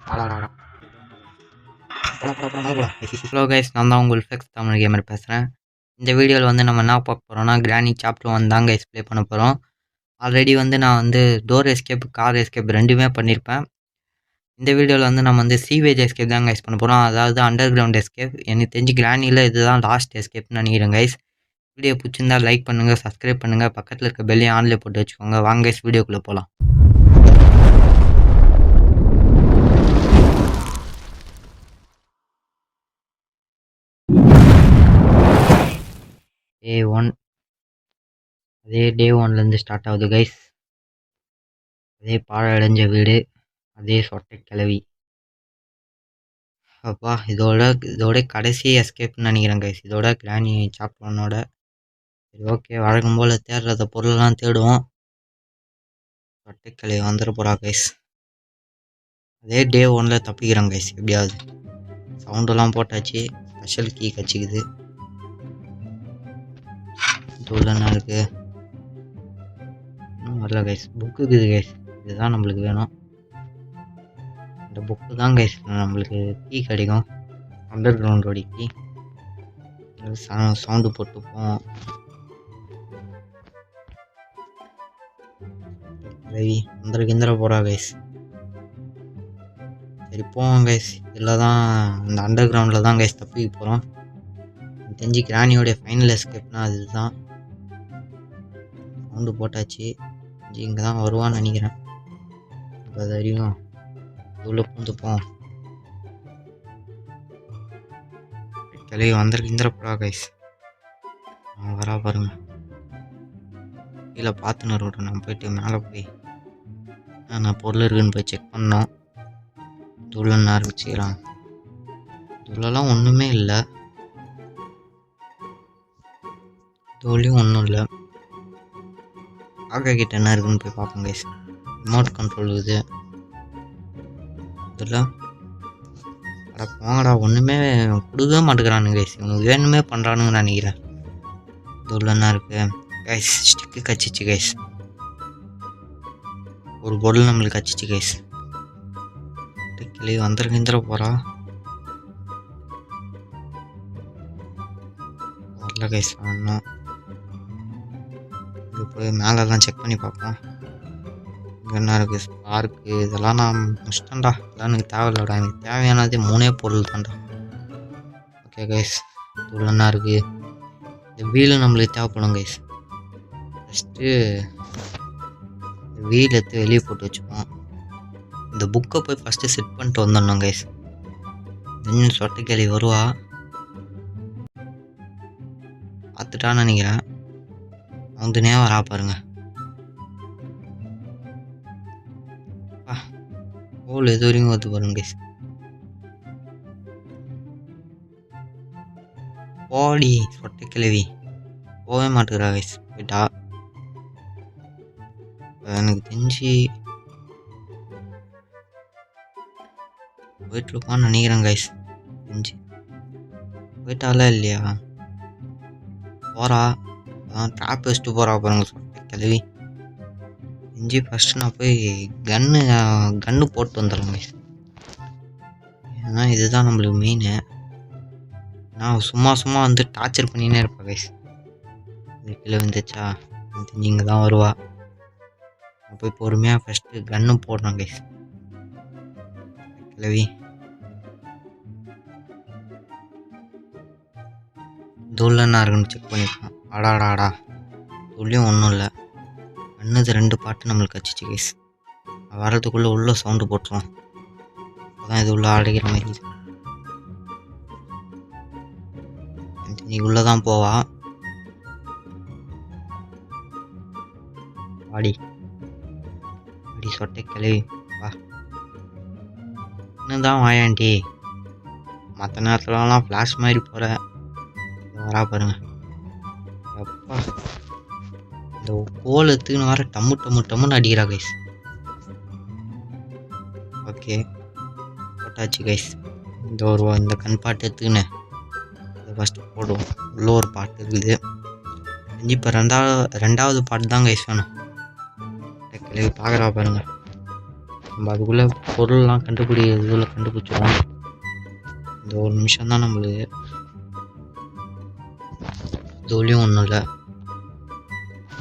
Hello guys, நான் தான் உங்கள் ஃப்ளெக்ஸ் தமிழ் கேமர் பேசுகிறேன். இந்த வீடியோவில் வந்து நம்ம என்ன பார்க்க போகிறோம்னா, கிரானி சாப்டர் 1 தான் கைஸ் ப்ளே பண்ண போகிறோம். ஆல்ரெடி வந்து நான் வந்து டோர் எஸ்கேப், கார் எஸ்கேப் ரெண்டுமே பண்ணியிருப்பேன். இந்த வீடியோவில் வந்து நம்ம வந்து சீவேஜ் எஸ்கேப் தான் கைஸ் பண்ண போகிறோம், அதாவது அண்டர் கிரவுண்ட் எஸ்கேப். எனக்கு தெரிஞ்சு கிரானியில் இதுதான் லாஸ்ட் எஸ்கேப்னு நினைக்கிறேன் கைஸ். வீடியோ பிடிச்சிருந்தா லைக் பண்ணுங்கள், சப்ஸ்கிரைப் பண்ணுங்கள், பக்கத்தில் இருக்க பெல்லையும் ஆன்லேயே போட்டு வச்சுக்கோங்க. வாங்க கைஸ், வீடியோக்குள்ளே போகலாம். டே 1 அதே டே 1லேருந்து ஸ்டார்ட் ஆகுது கைஸ். அதே பாழடைஞ்ச வீடு, அதே சொட்டை கிளவி. அப்பா, இதோட கடைசி எஸ்கேப்னு நினைக்கிறேன் கைஸ், இதோட கிரானி சாப்டர் 1ஓட. சரி, ஓகே, வழக்கம் போல் தேடுறத பொருளெல்லாம் தேடுவோம். சொட்டை கிளவி வந்துட போகிறா கைஸ். அதே டே 1ல் தப்பிக்கிறேன் கைஸ் எப்படியாவது. சவுண்டெல்லாம் போட்டாச்சு, ஸ்பெஷல் கீ கச்சிக்குது. இதுல என்ன இருக்குது? இன்னும் வரல கைஸ். புக்கு இருக்குது கைஸ், இதுதான் நம்மளுக்கு வேணும். இந்த புக்கு தான் கைஸ் நம்மளுக்கு கீ கிடைக்கும், அண்டர் கிரவுண்டோட கீ. சவுண்டு போட்டுப்போம். வந்துட போகிறா கைஸ். சரி போவோம் கைஸ். இதில் தான், இந்த அண்டர் கிரவுண்டில் தான் கைஸ் தப்பிக்க போகிறோம். தெரிஞ்சு கிரானியோடைய ஃபைனல் எஸ்கேப்னா அதுதான். சவுண்டு போட்டாச்சு, இங்கே தான் வருவான்னு நினைக்கிறேன். அது வரையும் உள்ளே பூந்துப்போம். கிளவி வந்துட கைஸ். வரா பாருங்க. கீழே பார்த்துன்னு இருக்கட்டும், நான் போயிட்டு மேலே போய் நான் பொருள் இருக்குன்னு போய் செக் பண்ணோம். துள்ளன்னு ஆரம்பிச்சுக்கிறான். துள்ளெல்லாம் ஒன்றுமே இல்லை, தோல்லையும் ஒன்றும் இல்லை. காக்கா கிட்ட என்ன இருக்குன்னு போய் பார்ப்போம் கைஸ். ரிமோட் கண்ட்ரோல் இது. இதெல்லாம் அட போங்கடா, ஒன்றுமே கொடுக்கவே மாட்டேங்கிறானுங்க கைஸ். இவனுக்கு வேணுமே பண்ணுறானுங்கன்னு நினைக்கிறேன். இதுள்ள என்ன இருக்குது கைஸ்? Stick கச்சிச்சு guys. ஒரு பொருள் நம்மளுக்கு கச்சிச்சு கைஸ். கிளி வந்துட போகிறா. வரல கைஸ். இன்னும் இது போய் மேலெல்லாம் செக் பண்ணி பார்ப்போம். இங்கே என்ன இருக்குது? ஸ்பார்க்கு. இதெல்லாம் நான் முடிச்சிட்டேன்டா, இதெல்லாம் எனக்கு தேவையில்லடா. எனக்கு தேவையானது 3 பொருள் தான்டா. ஓகே கைஸ், இதுள்ள என்ன இருக்குது? இந்த வீலு நம்மளுக்கு தேவைப்படும் கைஸ். ஃபஸ்ட்டு வீல் எடுத்து வெளியே போட்டு வச்சுப்போம். இந்த புக்கை போய் ஃபஸ்ட்டு செட் பண்ணிட்டு வந்துடணும் கைஸ். இன்னும் சொட்டைக்கிளி வருவா, பார்த்துட்டான்னு நினைக்கிறேன். வந்துனே வரா பாருங்க. ஹோல் எது வரைக்கும் வந்து பாருங்க கைஸ். போடி சொட்டை கிளவி, போகவே மாட்டேங்கிறா கைஸ். போயிட்டா. எனக்கு தெரிஞ்சு போயிட்டுருப்பான்னு நினைக்கிறேன் கைஸ். தெரிஞ்சு போயிட்டால இல்லையா? போகிறா, அதான் ட்ராப் வச்சுட்டு போகிறா பாருங்க சொட்டை கிளவி. தெரிஞ்சு ஃபஸ்ட்டு நான் போய் கன்று போட்டு வந்துடுறேன் கைஸ். ஏன்னா இதுதான் நம்மளுக்கு மெயின். நான் சும்மா வந்து டார்ச்சர் பண்ணினே இருப்பேன் கைஸ். இந்த கீழே வந்துச்சா, தெரிஞ்சு இங்கே தான் வருவா. நான் போய் பொறுமையாக ஃபஸ்ட்டு கன்று போடுறேன் கைஸ். கிளவி தூள் என்ன இருக்குன்னு செக் பண்ணிப்போம். ஆடாடாடா, தூள்லையும் ஒன்றும் இல்லை. கண்ணுது 2 பாட்டு நம்மளுக்கு கச்சிச்சு கைஸ். வர்றதுக்குள்ளே உள்ள சவுண்டு போட்டுருவோம், அப்போதான் இது உள்ள அடைக்கிற மாதிரி. நீ உள்ளே தான் போவா. வாடி அடி சொட்டை கிளவி வா. இன்னும் தான் வாயாண்டி. மற்ற நேரத்துலலாம் ஃப்ளாஷ் மாதிரி போகிற. வரா பாருங்க. அப்பா, இந்த கோல் எடுத்துக்கின்னு வர டம்முன்னு அடிக்கிறா கைஸ். ஓகே, போட்டாச்சு கைஸ். இந்த கண் பாட்டு எடுத்துக்கின்னு அதை ஃபஸ்ட்டு போடுவோம். உள்ள ஒரு பாட்டு இருக்குது. இப்போ ரெண்டாவது பாட்டு தான் கைஸ் வேணும். கிளவி பார்க்குறா பாருங்க. நம்ம அதுக்குள்ளே பொருள்லாம் கண்டுபிடிக்கிறதுக்குள்ளே கண்டுபிடிச்சிடுவோம். இந்த ஒரு நிமிஷம் தான் நம்மளுக்கு. இதுலேயும் ஒன்றும் இல்லை.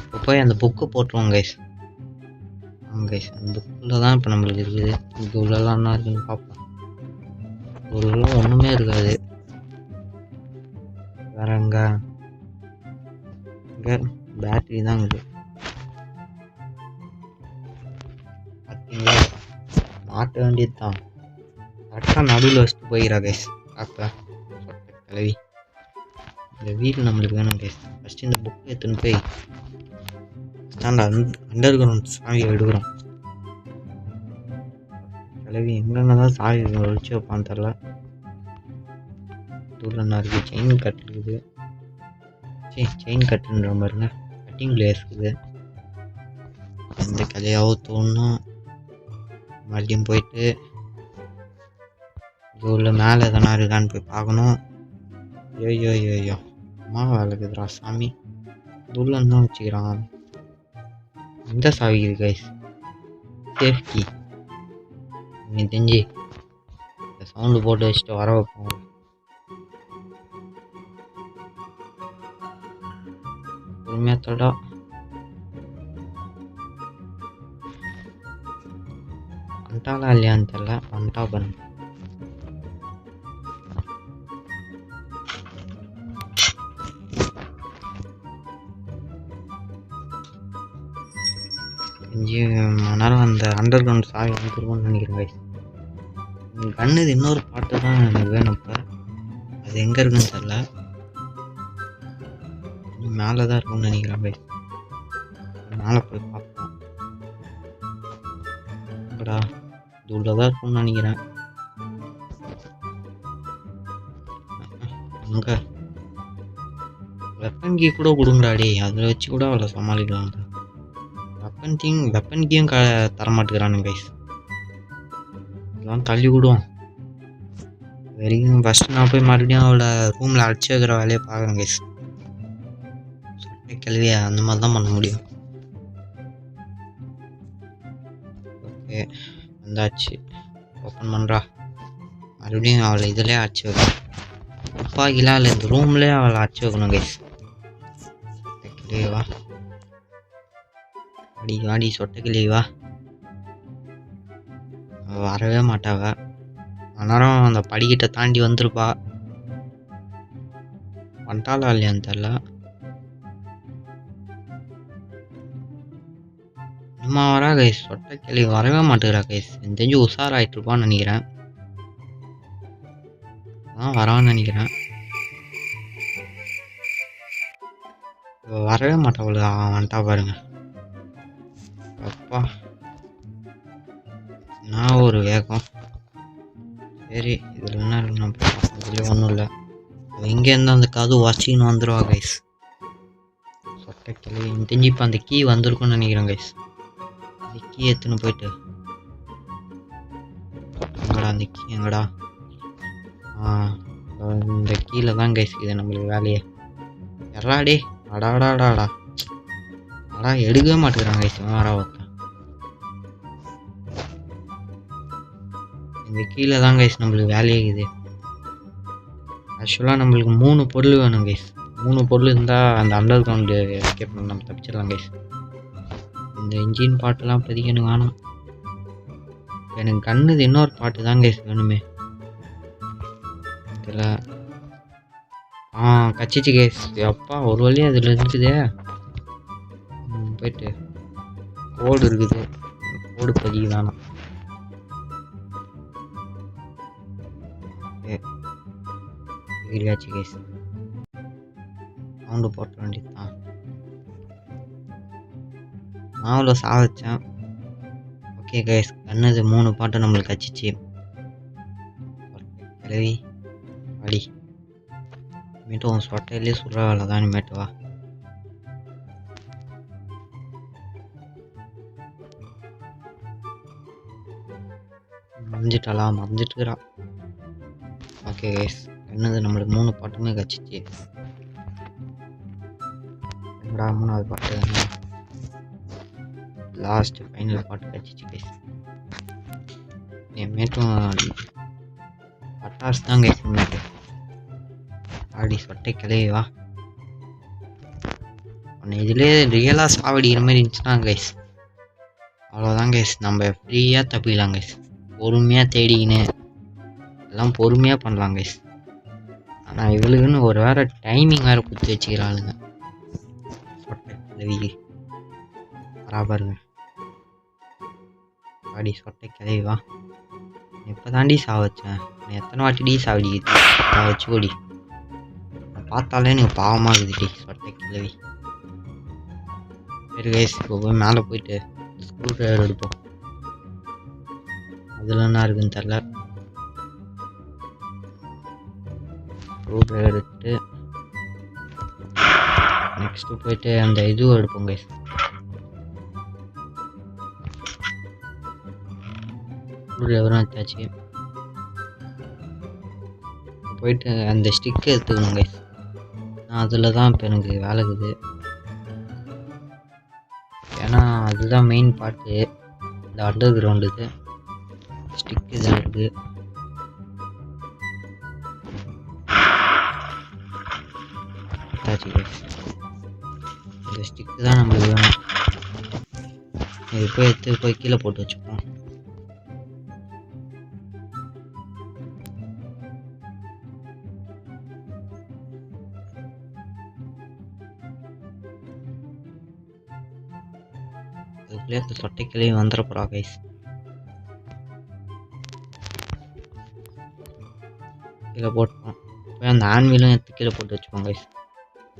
இப்போ போய் அந்த புக்கு போட்டுருவோம் கைஸ். கைஸ் அந்த புக்கில் தான் இப்போ நம்மளுக்கு இருக்குது. இது உள்ளலாம் என்ன இருக்குன்னு பார்ப்போம். உள்ளலாம் ஒன்றுமே இருக்காது. வேற இங்கே பேட்டரி தான் இருக்குது. பார்த்தீங்களா, மாட்ட வேண்டியது தான். கரெக்டாக நடுவில் வச்சுட்டு போயிடா கைஸ். அப்போ கிளவி இந்த வீடு நம்மளுக்கு வேணும் கைஸ். ஃபஸ்ட்டு இந்த புக்கு எடுத்துன்னு போய் அந்த அண்டர் கிரவுண்ட் சாவியை எடுக்கிறோம். கிளவி எங்கெங்க தான் சாவி ஒழிச்சு வைப்பான்னு தெரில. தூள் என்ன இருக்குது, செயின் கட் இருக்குது. செயின் கட்டுன்ற பாருங்க, கட்டிங் பிளேஸ் இருக்குது. எந்த கிளையாவது தோணும். மறுபடியும் போயிட்டு இது உள்ள மேலே எதனா இருக்கான்னு போய் பார்க்கணும். ஐயோ அம்மா வேலைக்குதுரா சாமி. இது உள்ள என்ன வச்சுக்கிறான். இந்த சாவி இது கைஸ், சேஃப்டி. நீ தெரிஞ்சு இந்த சவுண்டு போட்டு வச்சுட்டு வர வைப்போம். பொறுமையாத்தோட வந்துட்டாலா இல்லையான்னு தெரில. வந்துட்டா பாருங்க. அஞ்சு மணி நேரம் அந்த அண்டர் கிரவுண்ட் சாவி வந்துருக்கும்னு நினைக்கிறேன் கைஸ். கண்ணு இன்னொரு பாட்டு தான் எனக்கு வேணும். இப்போ அது எங்கே இருக்குன்னு தெரில. மேலே தான் இருக்கும்னு நினைக்கிறேன் கைஸ். மேலே போய் பார்ப்போம். எங்கடா, இது உள்ளதான் இருக்கும்னு நினைக்கிறேன். அங்கே வெப்பன் கீ கூட கொடுங்கடாடி, அதில் வச்சு கூட அவளை சமாளிக்கலாம். வெப்பன் கீயும் தரமாட்டுக்கிறானுங்க கைஸ். இதெல்லாம் தள்ளி விடுவோம். வரைக்கும் ஃபஸ்ட்டு நான் போய் மறுபடியும் அவளை ரூமில் அடிச்சு வைக்கிற வேலையை பார்க்குறேன் கைஸ். சொட்டை கேள்வியை அந்த மாதிரி தான் பண்ண முடியும். ஓகே வந்தாச்சு. ஓப்பன் பண்ணுறா. மறுபடியும் அவளை இதிலே அடிச்சு வைக்கணும். துப்பாக்கிலாம் இல்லை, இந்த ரூம்லேயே அவளை அடிச்சு வைக்கணும் கைஸ். கிளியவா அடி வாடி, சொட்டை கிளியவா. வரவே மாட்டாவ. அந்நேரம் அந்த படிக்கிட்ட தாண்டி வந்திருப்பா. வந்துட்டாளா இல்லையான்னு தெரில. அம்மா வரா கைஸ். சொட்டை கிளி வரவே மாட்டேங்கிறா கைஸ். எனக்கு தெரிஞ்சு உஷாராயிட்டு இருப்பான்னு நினைக்கிறேன். வரான்னு நினைக்கிறேன். வரவே மாட்டாள். வந்துட்டா பாருங்க. அப்பா நான் ஒரு வேகம். சரி இதில் என்ன இருக்குன்னு இதுலேயே ஒன்றும் இல்லை. எங்கேருந்து அந்த கது வச்சின்னு வந்துடுவா கைஸ். சொட்டை கிளி தெரிஞ்சு இப்போ அந்த கீ வந்திருக்குன்னு நினைக்கிறேன் கைஸ். அந்த கீ எடுத்துன்னு போயிட்டு எங்கடா அந்த கீ எங்கடா. இந்த கீழே தான் கைஸ் இது நம்மளுக்கு வேலையே. எறாடே அடாடாடாடா எடுக்கவே மாட்டேங்கிறாங்க கைஸ். வேற ஒருத்தன் இந்த கீழே தான் கைஸ் நம்மளுக்கு வேலையே இருக்குது. ஆக்சுவலாக நம்மளுக்கு 3 பொருள் வேணும் கைஸ். 3 பொருள் இருந்தால் அந்த அண்டர் கிரவுண்டு எஸ்கேப் நம்ம தப்பிச்சிடலாம் கைஸ். இந்த இன்ஜின் பாட்டுலாம் இப்போதைக்கு எனக்கு வேணும். எனக்கு கண்ணுது இன்னொரு பாட்டு தான் கைஸ் வேணுமே. இதில் கச்சிச்சு கைஸ். அப்பா ஒரு வழியாக அதில் இருக்குதே. போயிட்டு கோடு இருக்குது, கோடு பதிவு வேணாம். டிகிரியாச்சு கைஸ். சவுண்டு போட்ட வேண்டியது தான். மாவில் சாவச்சேன். ஓகே கைஸ், கண்ணது 3 பாட்டு நம்மளுக்கு கச்சிச்சு. கிளவி அடி இனிமேட்டு உன் சொட்டையிலே சுடுற வேலை தான். இனிமேட்டு வா. மறைஞ்சிட்டுக்கிறா. ஓகே கைஸ், என்னது நம்மளுக்கு 3 பாட்டுமே கச்சிச்சு. என்னடா 3வது பாட்டு லாஸ்ட் ஃபைனல் பாட்டு கச்சிச்சு கைஸ். என்மேட்டும் பட்டாசு தான் கைஸ் மேட்டு. ஆடி சொட்டை கிளவி வா. ஒன்று இதுலேயே ரியலாக சாவடிக்கிற மாதிரி இருந்துச்சுன்னா கைஸ் அவ்வளோதான் கைஸ், நம்ம ஃப்ரீயாக தப்பிக்கலாம் கைஸ். பொறுமையாக தேடிக்கின்னு எல்லாம் பொறுமையாக பண்ணலாம் கைஸ். ஆனால் இவளுக்குன்னு ஒரு வேறு டைமிங் வேறு கொடுத்து வச்சுக்கிறாளுங்க. சொட்டை கிளவி பாருங்க. ஆடி சொட்டை கிளவி வா. இப்போ தாண்டி சாவச்சேன். நான் எத்தனை வாட்டிடி சாவடிக்கிட்டு வச்சு ஓடி. நான் பார்த்தாலே எனக்கு பாவமாக இருக்குதுடி சொட்டை கிளவி. சரி கைஸ், இப்போ போய் மேலே போயிட்டு ஸ்க்ரூ ட்ரைவர் எடுப்போம். அதில் என்ன இருக்குன்னு தெரில. ஸ்க்ரூ ட்ரைவர் எடுத்துட்டு நெக்ஸ்ட்டு போயிட்டு அந்த இதுவும் எடுப்போம் கைஸ். ஸ்க்ரூ ட்ரைவரும் எடுத்தாச்சு. போயிட்டு அந்த ஸ்டிக்கு எடுத்துக்கணும் கைஸ். நான் அதில் தான் இப்போ எனக்கு வேலை இருக்குது. ஏன்னா அதுதான் மெயின் பார்ட்டு. இந்த அண்டர் கிரவுண்டு இது ஸ்டிக் இதில் இருக்குது. இந்த ஸ்டிக்கு தான் நம்மளுக்கு வேணும். இது போய் எடுத்து போய் கீழே போட்டு வச்சுப்போம். அதுக்குள்ளே அந்த சொட்டைக்கிளையே வந்துடப்போறா கைஸ். கீழே போட்டுப்போம். போய் அந்த ஆன்வீலும் எடுத்து கீழே போட்டு வச்சுப்போம் கைஸ்.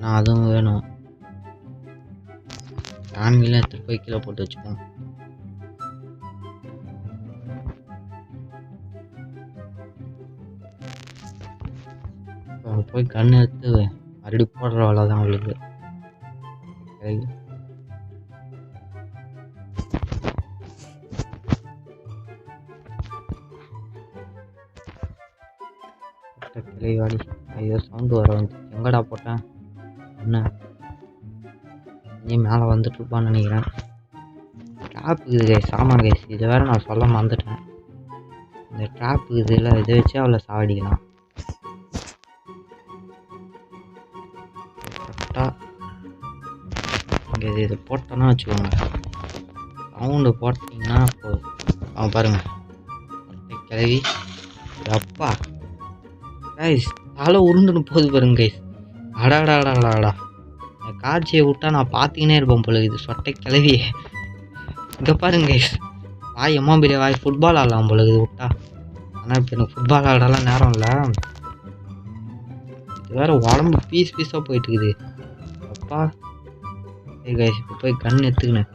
நான் அதுவும் வேணும். ஆன்வீலும் எடுத்துகிட்டு போய் கீழே போட்டு வச்சுப்போம். போய் கண்ணு எடுத்து மறுபடி போடுற வேலை தான் அவளுக்கு. கிளைவாடி ஐயோ சவுண்டு வர வந்து எங்கடா போட்டேன் என்ன நீ மேலே வந்துட்டு இருப்பான்னு நினைக்கிறேன். ட்ராப் இருக்குது கைஸ். ஆமாம் கைஸ், இதை வேறு நான் சொல்ல மறந்துட்டேன். இந்த ட்ராப் இதில் இதை வச்சு அவளை சாவடிக்கலாம். இங்கே இது போட்டோன்னா வச்சுக்கோங்க, சவுண்டு போட்டிங்கன்னா அவன் பாருங்கள் கிளவி அப்பா கைஸ் தலை உருண்டுன்னு போகுது பாருங்க கைஸ். அடாடாடாடாடா காட்சியை விட்டா நான் பார்த்துக்கினே இருப்பேன் போல. இது சொட்டை கிளவி இங்கே பாருங்க கைஸ். வாய் எம்மா பெரிய வாய். ஃபுட்பால் ஆடலாம் போல இது விட்டா. ஆனால் இப்போ எனக்கு ஃபுட்பால் ஆடலாம் நேரம் இல்லை. இது வேறு உடம்பு பீஸ் பீஸாக போயிட்டு இருக்குது அப்பா. சரி கைஸ், இப்போ போய் கண் எடுத்துக்கினேன்.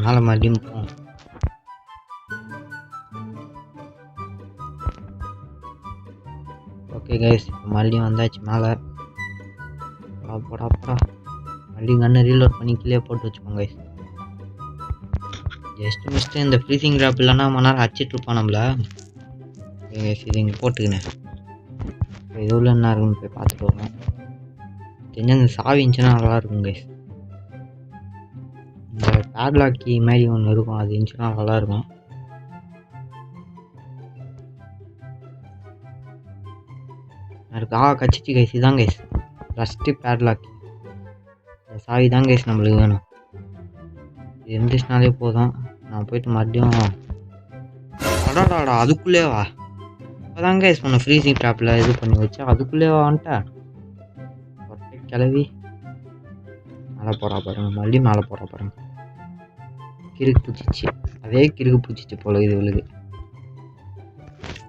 மேலே மறுபடியும் போவோம். ஓகே கைஸ், இப்போ மறுபடியும் வந்தாச்சு மேலே. போடா மறுபடியும் கண்ணை ரீலோட் பண்ணி கீழே போட்டு வச்சுக்கோங்க கைஸ். ஜஸ்ட் மிஸ்ட்டு இந்த ஃப்ரீசிங் ட்ராப் இல்லைன்னா மணி நேரம் அடிச்சிட்ருப்பான் நம்மள. கைஸ் இது இங்கே போட்டுக்கினேன். இது உள்ள என்ன இருக்குன்னு போய் பார்த்துட்டு வருவோம். தெரிஞ்ச இந்த சாவி இருந்துச்சுன்னா நல்லா இருக்கும் கைஸ். இந்த பேட்லாக் கீ மாதிரி ஒன்று இருக்கும், அது இருந்துச்சுன்னா நல்லாயிருக்கும். இருக்கா கச்சிச்சு கைஸ். இதுதான் கைஸ் ஃபஸ்ட்டு பேட்லாக். இந்த சாவி தான் கைஸ் நம்மளுக்கு வேணும். இது இருந்துச்சுனாலே போதும். நான் போயிட்டு மறுபடியும் அடாடாடா அதுக்குள்ளே வா. இப்போதான் கைஸ் பண்ண ஃப்ரீசிங் ட்ராப்பில் இது பண்ணி வச்சா அதுக்குள்ளே வந்துட்டேன். கிளவி மேலே போகிறா பாருங்க. மறுபடியும் மேலே போகிறா பாருங்க. கிறுக்கு பூச்சிச்சு, அதே கிறுக்கு பூச்சிச்சு போல இது இவளுக்கு.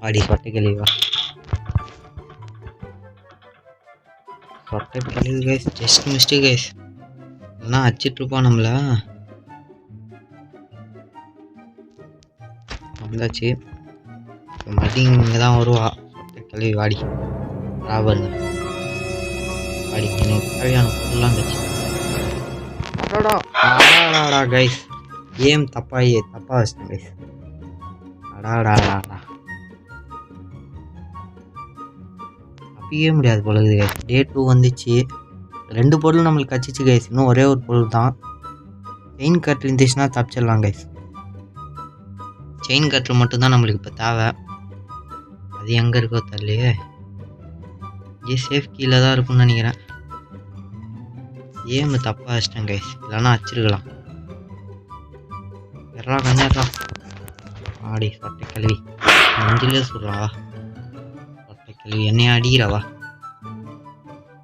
அடி சொட்டை கிளவிவா. சொட்டை கிளவி கைஸ் ஜஸ்ட் மிஸ்டேக் கைஸ். இல்லைன்னா அடிச்சிட்ருப்பான் நம்மள. வந்தாச்சு. இப்போ மறுபடியும் இங்கே தான் வருவா சொட்டை கிளவி. வாடி பாருங்க. வாடி எனக்கு தேவையான பொருள்லாம் கட்சி. அடாடா கைஸ், கேம் தப்பாக வச்சிட்டேன் கைஸ். அடாடாடா அப்பயே முடியாது போல இருக்குது கைஸ். டே 2 வந்துச்சு. 2 பொருள் நம்மளுக்கு கச்சிச்சு கைஸ். இன்னும் ஒரே ஒரு பொருள் தான். செயின் கட் இருந்துச்சுன்னா தப்பிச்சிடலாம் கைஸ். செயின் கட்டர் மட்டும்தான் நம்மளுக்கு இப்போ தேவை. அது எங்கே இருக்கோ தெரியலையே. இங்கே சேஃப் கீழே தான் இருக்கும்னு நினைக்கிறேன். ஏம் தப்பாக வச்சிட்டேன் கைஸ், இல்லைன்னா வச்சிருக்கலாம். எறா கஞ்சாடா ஆடி சொட்டை கழுவி நெஞ்சிலே சொல்கிறாவா. சொட்டை கழுவி என்னைய அடிக்கிறவா.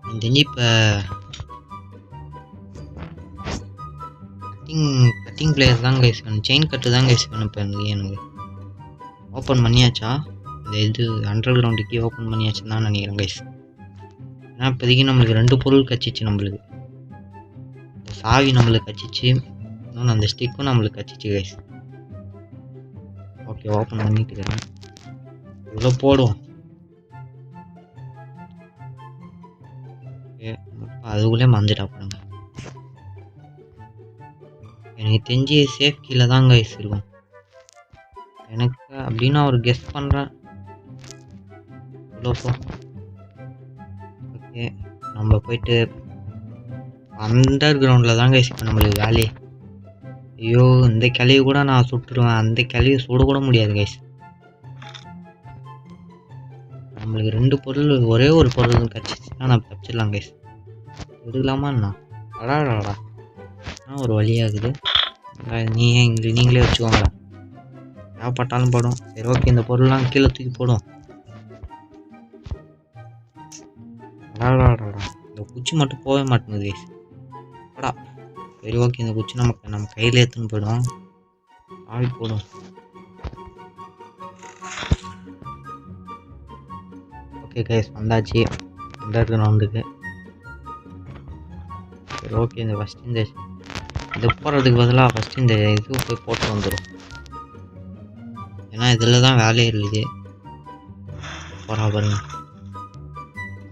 எனக்கு தெரிஞ்சு இப்போ கட்டிங் பிளேயர் தான் கைஸ் வேணும். செயின் கட்டு தான் கைஸ் வேணும். இப்போ எனக்கு ஓப்பன் பண்ணியாச்சா? இந்த இது அண்டர் கிரவுண்டுக்கே ஓப்பன் பண்ணியாச்சுன்னு தான் நினைக்கிறேன் கைஸ். ஏன்னா இப்போதைக்கு நம்மளுக்கு 2 பொருள் கச்சிச்சு. நம்மளுக்கு இந்த சாவி நம்மளுக்கு கச்சிச்சு, இன்னொன்று அந்த ஸ்டிக்கும் நம்மளுக்கு கச்சிச்சு கைஸ். ஓகே, ஓப்பன் பண்ணிட்டு இருக்கிறேன். இவ்வளோ போடுவோம். ஓகே, அதுக்குள்ளே மறந்துட்டா பாருங்க. எனக்கு தெரிஞ்சு சேஃப் கீழே தான் கைஸ் இருக்கும் எனக்கு அப்படின்னு ஒரு கெஸ் பண்ணுறேன். இவ்வளோ போ. ஓகே, நம்ம போயிட்டு அண்டர் கிரவுண்டில் தான் கைஸ் இப்போ நம்மளுக்கு வேலையே. ஐயோ, இந்த கிளையை கூட நான் சுட்டுருவேன். அந்த கிளையை சுடக்கூட முடியாது கைஸ். நம்மளுக்கு 2 பொருள், ஒரே ஒரு பொருள் கிடச்சிச்சுன்னா நான் தப்பிச்சிடலாம் கைஸ். எடுக்கலாமா என்ன? அடாடாடா, ஒரு வழியாகுது. நீங்களே வச்சுக்கோங்களா, தேவைப்பட்டாலும் போடும். சரி ஓகே, இந்த பொருள்லாம் கீழே தூக்கி போடும். அடாடாடா, இந்த குச்சி மட்டும் போகவே மாட்டேங்குது கைஸ். அடா சரி ஓகே, இந்த குச்சி நம்ம கையில் எடுத்துன்னு போயிடும். ஆவி போடும். ஓகே கைஸ், வந்தாச்சு அண்டர் கிரவுண்டுக்கு. சரி ஓகே, இந்த ஃபஸ்ட்டு இது போடுறதுக்கு பதிலாக ஃபஸ்ட்டு இந்த இது போய் போட்டு வந்துடும். ஏன்னா இதில் தான் வேலையே இருக்குது. போகிறா பாருங்க,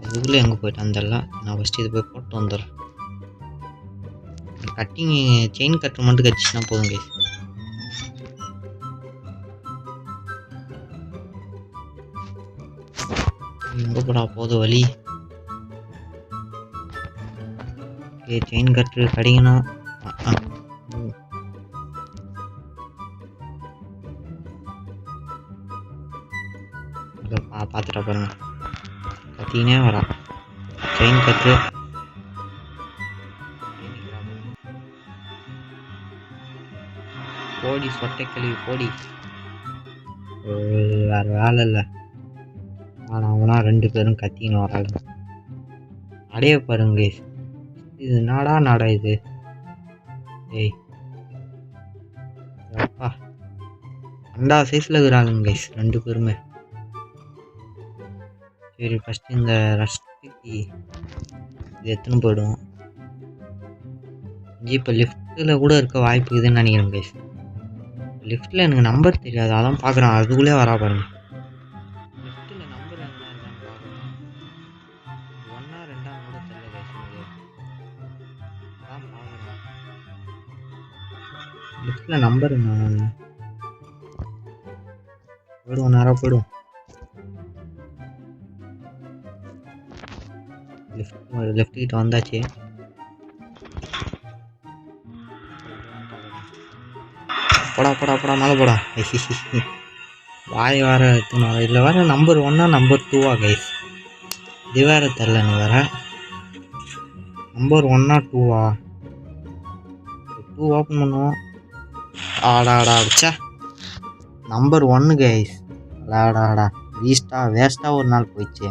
அதுக்குள்ளே எங்கே போயிட்டான்னு தெரியல. நான் ஃபஸ்ட்டு இது போய் போட்டு வந்துடுறேன். கட்டிங் செயின் கட்டர் மட்டும் கட்டிச்சுன்னா போதும் கைஸ். எங்கே போடா போது வழி. ஓகே, செயின் கட்டர் கிடைக்கணும். பார்த்துட்டா பாருங்க, கத்தினே வரா செயின் கட்டு. போடி சொட்டை கழுவி போடி. வேறு வேலை இல்லை. ஆனால் அவனா 2 பேரும் கத்தின்னு வராங்க. அடைய பாருங்க கைஸ், இது நாடா இது. ஏய் அப்பா, அண்டா சைஸில் இருக்கிறாங்க கைஸ் 2 பேருமே. சரி, ஃபஸ்ட்டு இந்த ரஸ்ட்டுக்கு இது எடுத்துன்னு போய்டுவோம். இப்போ லிஃப்ட்டில் கூட இருக்க வாய்ப்பு இருக்குதுன்னு நினைக்கிறேன் கைஸ். லிஃப்ட்டில் எனக்கு நம்பர் தெரியாது, அதான் பார்க்குறேன். அதுக்குள்ளே வரா பாருங்க. லிஃப்ட்டில் நம்பர் எதுனா இருக்கான்னு பார்க்குறேன். 1ஆ 2ஆ கூட தெரியல கைஸ். அதான் பார்க்குறேன் லிஃப்ட்டில் நம்பர் என்ன. போய்டுவோம், நேராக போய்டுவோம். லெஃப்ட் கிட்ட வந்தாச்சு. போடா போடா போடா, மேலே போடா. வாய் வேறு எடுத்துன்னு வர. இதில் வேறு நம்பர் 1ஆ நம்பர் 2ஆ கைஸ், இது வேறு தெரில. நீ வேறு நம்பர் 1ஆ 2ஆ? 2 ஓப்பன் பண்ணுவோம். ஆடாடா வச்சா நம்பர் 1 கைஸ். ஆடாடா வேஸ்ட்டாக ஒரு நாள் போயிடுச்சு.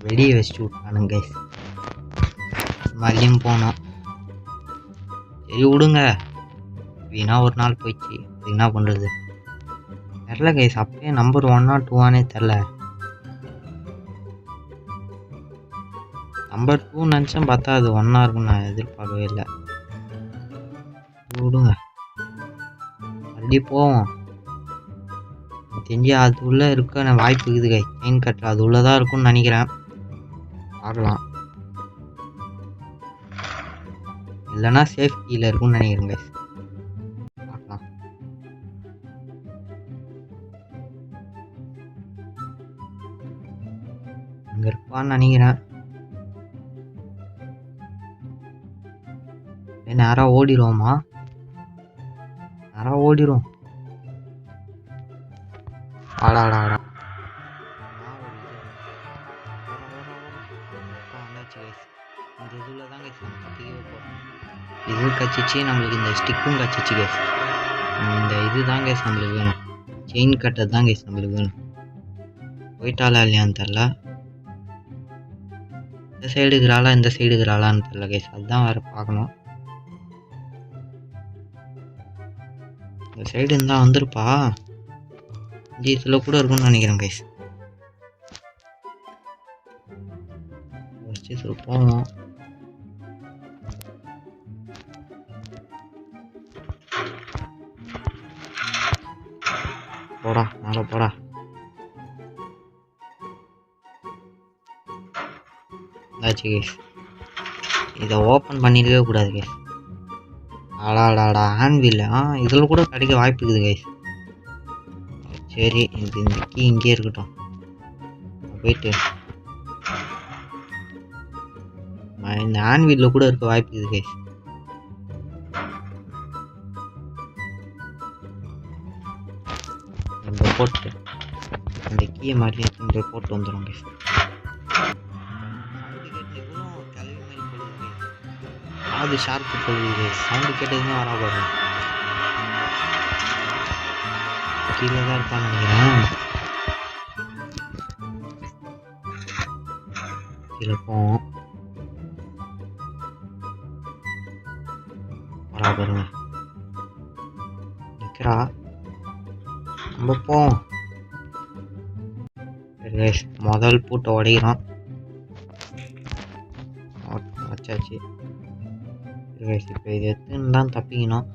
வெளியே வச்சுட்டு விட்டானுங்க கைஸ். மதியம் போனோம். சரி விடுங்க, வீணா ஒரு நாள் போயிடுச்சு. அது என்ன பண்ணுறது தெரில கைஸ். அப்பயே நம்பர் 1ஆ 2ஆனே தெரில. நம்பர் 2 நினச்சேன், பார்த்தா அது 1ஆ இருக்குன்னு நான் எதிர்பார்க்கவே இல்லை. விடுங்க, மறுபடியும் போவோம். தெரிஞ்சு அது உள்ளே இருக்க வாய்ப்பு இருக்குது கை. செயின் கட்டர் அது உள்ளே தான் இருக்கும்னு நினைக்கிறேன். பார்க்கலாம், இல்லைன்னா சேஃப் கீழே இருக்கும்னு நினைக்கிறேன் கைஸ். பார்க்கலாம். இங்கே இருப்பான்னு நினைக்கிறேன். நேராக ஓடிடுவோமா? நேரம் ஓடிடும். ஆடாடாடா வந்தாச்சு கைஸ். இந்த இதில் தான் கைஸ் நம்ம கற்றுக்கவே போகிறோம். இது கச்சிச்சு நம்மளுக்கு இந்த ஸ்டிக்கும் கச்சிச்சு கைஸ். இந்த இது தான் கைஸ் நம்மளுக்கு வேணும். செயின் கட்டது தான் கைஸ் நம்மளுக்கு வேணும். போயிட்டாலா இல்லையான்னு தெரில. இந்த சைடு இருக்கிறாளா இந்த சைடு இருக்கிறாளான்னு தெரில கைஸ். அதுதான் வேறு பார்க்கணும். இந்த சைடு இருந்தால் வந்திருப்பா. இந்த இதில் கூட இருக்கும்னு நினைக்கிறேன் கைஸ். ஃபஸ்ட்டு இதில் போவோம். போடா மேலே போடா. இதாச்சு கைஸ். இதை ஓப்பன் பண்ணிடவே கூடாது கைஸ். அடாடாடா ஆன்வில். இதில் கூட கிடைக்க வாய்ப்பு இருக்குது கைஸ். சரி இந்த கீ இங்கே இருக்கட்டும். போயிட்டு இந்த ஆன்வில்ல கூட இருக்க வாய்ப்பு இருக்குது கைஸ். இந்த போட்டு அந்த கீயை மாதிரி எடுத்து போட்டு வந்துடும் கைஸ். அது ஷார்ப்பு போகுது. சவுண்டு கேட்டதுமே வரா பாருங்க. கீழே தான் இருப்பான்னு நினைக்கிறேன். கீழே போவோம். வரா பாருங்க. நிற்கிறா. நம்ம போவோம். சரி கைஸ், முதல் பூட்டை உடைக்கிறோம். வச்சாச்சு. இப்போ இது எடுத்துன்னு தான் தப்பிக்கணும்.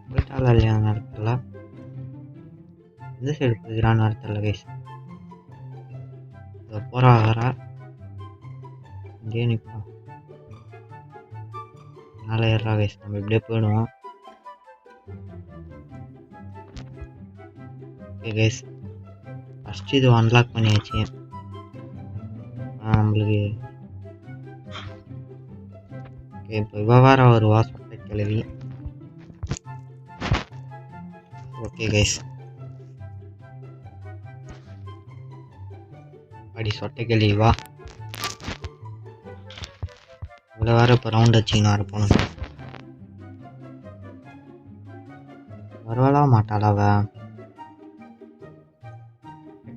போயிட்டாலா இல்லையா நேரத்தில். எந்த சைடு போய்க்கிறான்னு நேரத்தில் கைஸ். இதை போகிறா வர இங்கே நிற்போம். மேலே ஏறா கைஸ். நம்ம இப்படியே போயிடுவோம். ஓகே கைஸ், ஃபஸ்ட்டு இது அன்லாக் பண்ணியாச்சு. நம்மளுக்கு இப்போ இவ வேற வருவா சொட்டை கிளவி. ஓகே கைஸ், அடி சொட்டை கிளவி வா. இவ்வளோ வேற இப்போ ரவுண்ட் வச்சிங்கன்னா இருப்போம். வருவாளா மாட்டாளாவ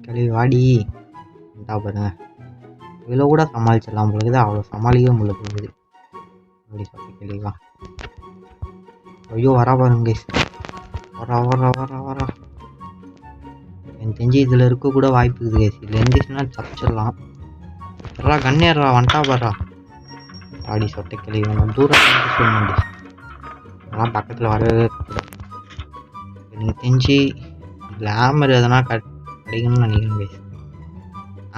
கிளவி வாடி பாருங்க. இவ்வளோ கூட சமாளிச்சிடலாம் பொழுது. அவ்வளோ சமாளிக்க முடியல போகுது. அப்படி சொட்டை கிளவா. ஐயோ வரா பாருங்க கைஸ். வரா வரா வரா வரா. எனக்கு தெரிஞ்சு இதில் இருக்க கூட வாய்ப்பு இருக்குது கைஸ். இதில் இருந்துச்சுன்னா தப்பிச்சிடலாம். வரா கண்ணேறா வந்துட்டா பாரா. ஆடி சொட்டை கிளவி நம்ம தூரத்தில் சொல்லணுண்டி. அதெல்லாம் பக்கத்தில் வரவே கூடாது. எனக்கு தெரிஞ்சு இதில் ஹேமர் எதனா கிடைக்கணும்னு நினைக்கிறேன் கைஸ்.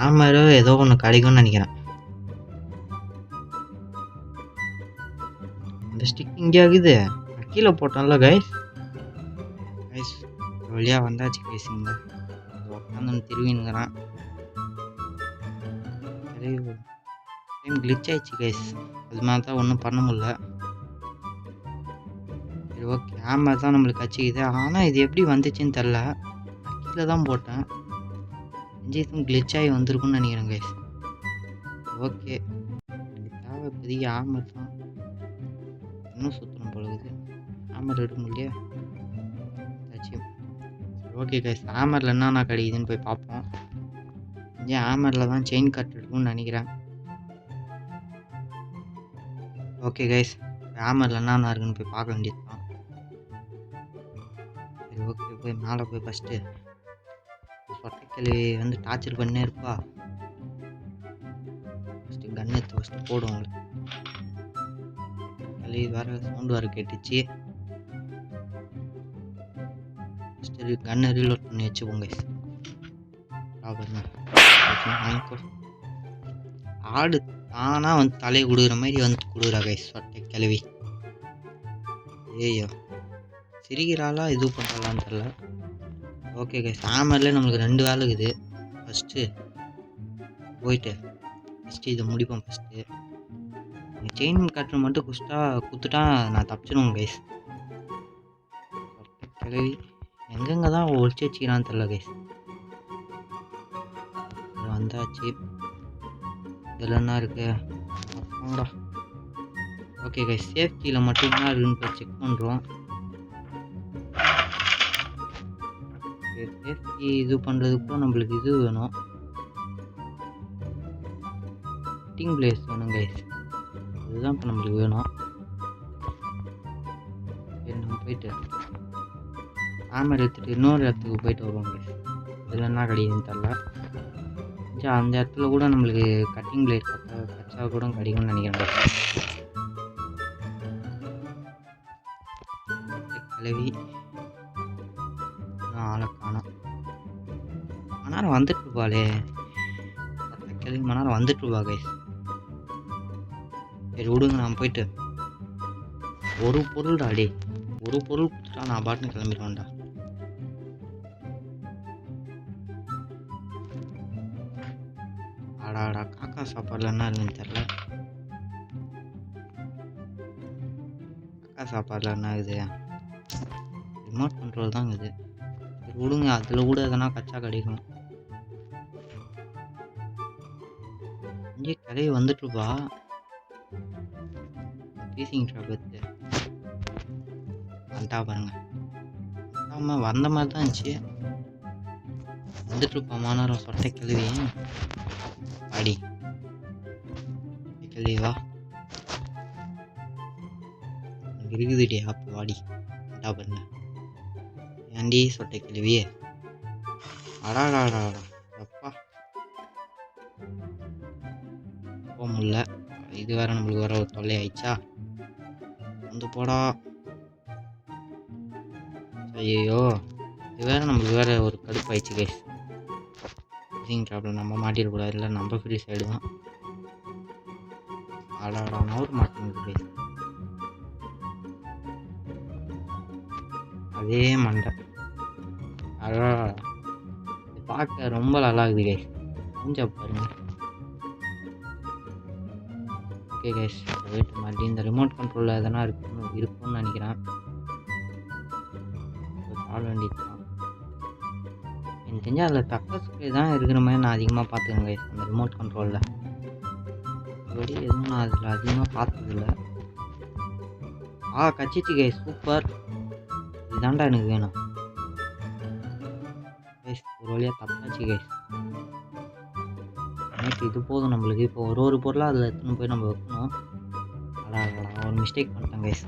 ஹேமரு ஏதோ ஒன்று கிடைக்கும்னு நினைக்கிறேன். இந்த ஸ்டிக் இங்கே ஆகுது. கீழே போட்டோம்ல கைஸ். கைஸ் வழியாக வந்தாச்சு கைஸ். இங்கே உட்காந்து திருவினுங்கிறான். டைம் கிளிச் ஆயிடுச்சு கைஸ். அது மாதிரி தான் ஒன்றும் பண்ண முடியல. சரி ஓகே, ஹேமர் தான் நம்மளுக்கு கச்சிக்குது. ஆனால் இது எப்படி வந்துச்சுன்னு தெரில. கீழே தான் போட்டேன். எதுவும் கிளிச் ஆகி வந்திருக்குன்னு நினைக்கிறேன் கைஸ். ஓகே, எனக்கு தேவை இப்போதைக்கு ஹேமர் தான். இன்னும் சுத்தணும் பொழுது ஹேமர் எடுக்க முடியல. ஓகே கைஸ், ஹேமரில் என்னென்ன கிடைக்குதுன்னு போய் பார்ப்போம். ஏன் ஹேமரில் தான் செயின் கட் எடுக்கும்னு நினைக்கிறேன். ஓகே கைஸ், ஹேமரில் என்னென்ன இருக்குன்னு போய் பார்க்க வேண்டியது தான். சரி ஓகே, போய் மேலே போய் ஃபஸ்ட்டு சொட்டைக்கிளி வந்து டார்ச்சர் பண்ணே இருப்பா. ஃபஸ்ட்டு கன் எடுத்து ஃபஸ்ட்டு போடுவோம். அவங்களுக்கு கிளி வேறு சவுண்டு வேறு கேட்டுச்சு. ஃபஸ்ட்டு கன்னை ரீலோட் பண்ணி வச்சுக்கோங்க. ஆடு தானாக வந்து தலையை கொடுக்குற மாதிரி வந்து கொடுக்குறா கைஸ் சொட்டை கிளவி. ஏய்யோ சிரிக்கிறாளா இது பண்ணுறாளான்னு தெரில. ஓகே கைஸ், ஹேமரில் நம்மளுக்கு 2 வேலை இருக்குது. ஃபஸ்ட்டு போயிட்டு ஃபஸ்ட்டு இதை முடிப்போம். ஃபஸ்ட்டு செயின் கட்டுற மட்டும் குத்துட்டா நான் தப்பிச்சிடுவோம் கைஸ். கிளவி எங்கெங்க தான் ஒழிச்சு வச்சுக்கிறான்னு தெரில கைஸ். வந்தாச்சு. இதில் என்ன இருக்கு? ஓகே கைஸ், சேஃப்டியில் மட்டும் என்ன இருக்குன்னு போய் செக் பண்ணுறோம். சேஃப்டி இது பண்ணுறதுக்கும் நம்மளுக்கு இது வேணும், ஃபிட்டிங் பிளேஸ் வேணும் கைஸ். அதுதான் இப்போ நம்மளுக்கு வேணும். சரி, நம்ம போயிட்டு கேமரா எடுத்துகிட்டு இன்னொரு இடத்துக்கு போயிட்டு வருவோம் கைஸ். இதில் என்ன கிடைக்குதுன்னு தெரில. அந்த இடத்துல கூட நம்மளுக்கு கட்டிங் பிளேட் கச்சா கூட கிடைக்கும்னு நினைக்கிறேன். கிளவி ஆளை காணோம். மணி வந்துட்டு இருப்பாளே, கிளவி மணி வந்துட்டு இருப்பா கைஸ். சரி விடுங்க, நான் போயிட்டு ஒரு பொருள்டா டே, ஒரு பொருள் கொடுத்துட்டா நான் பாட்டுன்னு கிளம்பிடுவேன்டா. ஆடாடா, காக்கா சாப்பாடுல என்ன இருக்குன்னு தெரில. காக்கா சாப்பாடுல என்ன இருக்குது? ரிமோட் கண்ட்ரோல் தான் இருக்குது. சரி விடுங்க, அதில் கூட எதனா கச்சா கிடைக்கும். இங்கே கிளவி வந்துட்டுருப்பா. பீசிங் ட்ராப் எடுத்து வந்துட்டா பாருங்க. வந்த மாதிரி தான் இருந்துச்சு. வந்துட்டுருப்பா மாநேரம் சொட்டை கிளவி. வாடி கிளவி வா, இருக்குதுடி அப்போ வாடி. வந்துட்டா பாருங்க. ஏண்டி சொட்டை கிளவி? அடாடாடா அப்பா, போக முடியல. இது வேற நம்மளுக்கு வேற ஒரு தொல்லை ஆயிடுச்சா. வந்து போடா. ஐயோ, இது வேற நம்மளுக்கு வேற ஒரு கடுப்பாயிடுச்சு கைஸ். ஃபிஷிங் ட்ராப்பில் நம்ம மாட்டிடக்கூடாது, இல்லை நம்ம ஃப்ரீஸ் ஆகிடுவோம். ஆடாடா நவர் மாட்டேங்குது கைஸ். அதே மண்டை. அடா, பார்க்க ரொம்ப நல்லா இருக்குது கைஸ். மூஞ்சா பாருங்க. ஓகே கைஸ், வெயிட் மாதிரி இந்த ரிமோட் கண்ட்ரோலில் எதனா இருக்கும்னு நினைக்கிறேன். ஆள் வேண்டியது தான் எனக்கு தெரிஞ்சு. அதில் பெப்பர் ஸ்ப்ரே தான் இருக்கிற மாதிரி நான் அதிகமாக பார்த்துக்கேன் கைஸ் அந்த ரிமோட் கண்ட்ரோலில். இப்படி எதுவும் நான் அதில் அதிகமாக பார்த்ததில்ல. கச்சிச்சு கைஸ், சூப்பர். இதுதான்டா எனக்கு வேணும் கைஸ். ஒரு வழியாக தப்பாச்சு கைஸ். எனக்கு இது போதும் நம்மளுக்கு. இப்போ ஒரு பொருளாக அதில் எடுத்துன்னு போய் நம்ம வைக்கணும். அடா, ஒரு மிஸ்டேக் பண்ணிட்டேன் கைஸ்.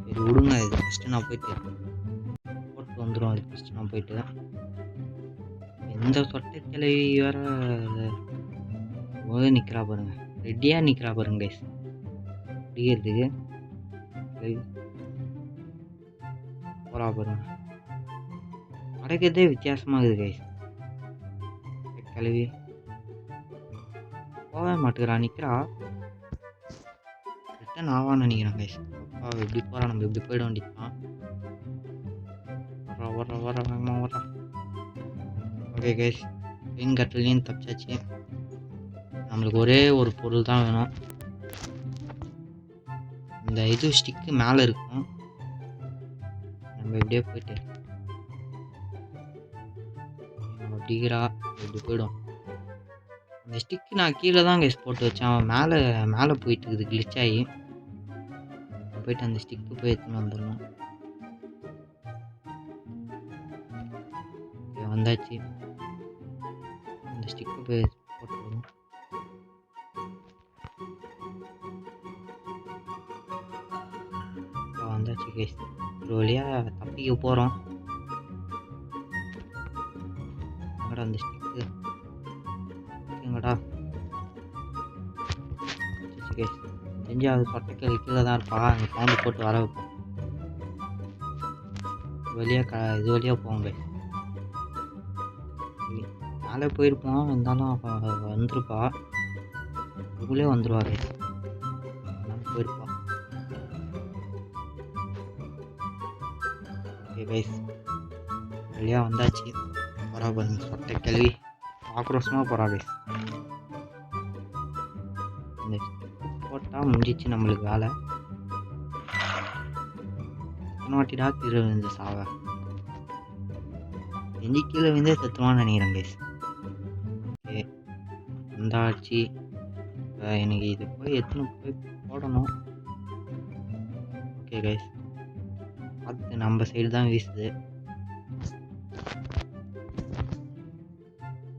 சரி விடுங்க, இது ஃபஸ்ட்டு நான் போயிட்டு போட்டு வந்துடும். அது ஃபஸ்ட்டு நான் போயிட்டு எந்த சொட்டை கிளவி வேற போது நிற்கிறா பாருங்க, ரெடியாக நிற்கிறா பாருங்க கைஸ் அடிக்கிறதுக்கு. போகிறா பாருங்க, அடைக்கிறதே வித்தியாசமாகுது கைஸ். கிளவி போகவே மாட்டேங்கிறா, நிற்கிறா. ரிட்டன் ஆவான்னு நினைக்கிறேன் கைஸ். அப்பா எப்படி போகிறா, நம்ம எப்படி போயிட வேண்டியதுதான். வர வேகமாக வர. ஓகே கைஸ், பெயின் கட்டிலையும் தப்பிச்சாச்சு. நம்மளுக்கு ஒரே ஒரு பொருள் தான் வேணும். இந்த இது ஸ்டிக்கு மேலே இருக்கும். நம்ம எப்படியே போயிட்டு அப்படிங்கிறா எப்படி போயிடும். அந்த ஸ்டிக்கு நான் கீழே தான் கைஸ் போட்டு வச்சேன். அவன் மேலே போயிட்டு இருக்குது கிளிச் ஆகி. போயிட்டு அந்த ஸ்டிக்கு போய் எடுத்துன்னு வந்துடணும். வந்தாச்சு. அந்த ஸ்டிக்கு போய் போட்டுருவோம். வந்தாச்சு கைஸ், ஒரு வழியாக தப்பிக்க போகிறோம். எங்கடா அந்த ஸ்டிக்கு? எங்கடா கைஸ்? தெரிஞ்சு அது சொட்டைக்கு கீழே தான் இருப்பா. அந்த சவுண்டு போட்டு வர வைப்போம். இது வழியாக போவோம் கைஸ். மேலே போயிருப்போம், இருந்தாலும் வந்துருப்பா. இதுக்குள்ளே வந்துடுவா கைஸ். போயிருப்பா. ஓகே கைஸ், வழியாக வந்தாச்சு. போகிறா பாருங்க சொட்டை கிளவி, ஆக்ரோஷமாக போகிறா கைஸ். இந்த போட்டால் முடிஞ்சிச்சு நம்மளுக்கு வேலை. போன வாட்டிடா கீழே விழுந்து சாவ எஞ்சி கீழே விழுந்தே செத்துவான்னு நினைக்கிறேன் கைஸ். ஓகே வந்தாச்சு. எனக்கு இது போய் எத்தனை போய் போடணும். ஓகே கைஸ் பார்த்து நம்ம சைடு தான் வீசுது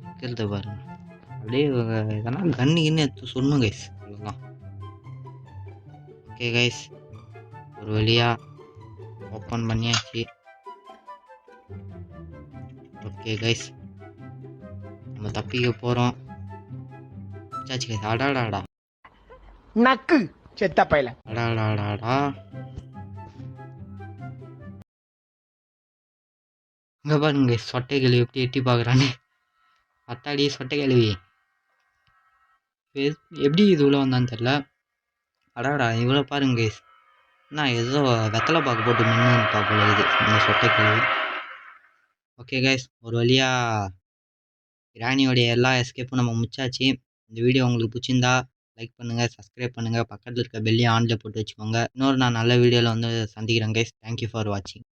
இருக்கிறத பாருங்க. அப்படியே இதெல்லாம் கன்னு எடுத்து சொல்லணும் கைஸ் இதெல்லாம். ஓகே கைஸ் ஒரு வழியாக ஓப்பன் பண்ணியாச்சு. ஓகே கைஸ் நம்ம தப்பிக்க போகிறோம். சாச்சு கைஸ். அடாடாடா நக்கு செத்த பையல. அடாடாடாடா இங்கே பாருங்க சொட்டை கழுவி எப்படி எட்டி பார்க்குறான்னு. அத்தாடி சொட்டை கழுவி எப்படி இது உள்ள வந்தான்னு தெரில. அடாடா இவ்வளோ பாருங்க கைஸ். நான் ஏதோ வெத்தலை பாக்கு போட்டு மின்னு பார்க்கல இது இந்த சொட்டை கழுவி. ஓகே கைஸ் ஒரு வழியாக ராணியோடைய எல்லா எஸ்கேப்பும் நம்ம முடிச்சாச்சு. இந்த வீடியோ உங்களுக்கு பிடிச்சிருந்தா லைக் பண்ணுங்கள், சப்ஸ்கிரைப் பண்ணுங்கள், பக்கத்தில் இருக்க பெல்லையும் ஆனில் போட்டு வச்சுக்கோங்க. இன்னொரு நான் நல்ல வீடியோவில் வந்து சந்திக்கிறேன் கைஸ். தேங்க்யூ ஃபார் வாட்சிங்.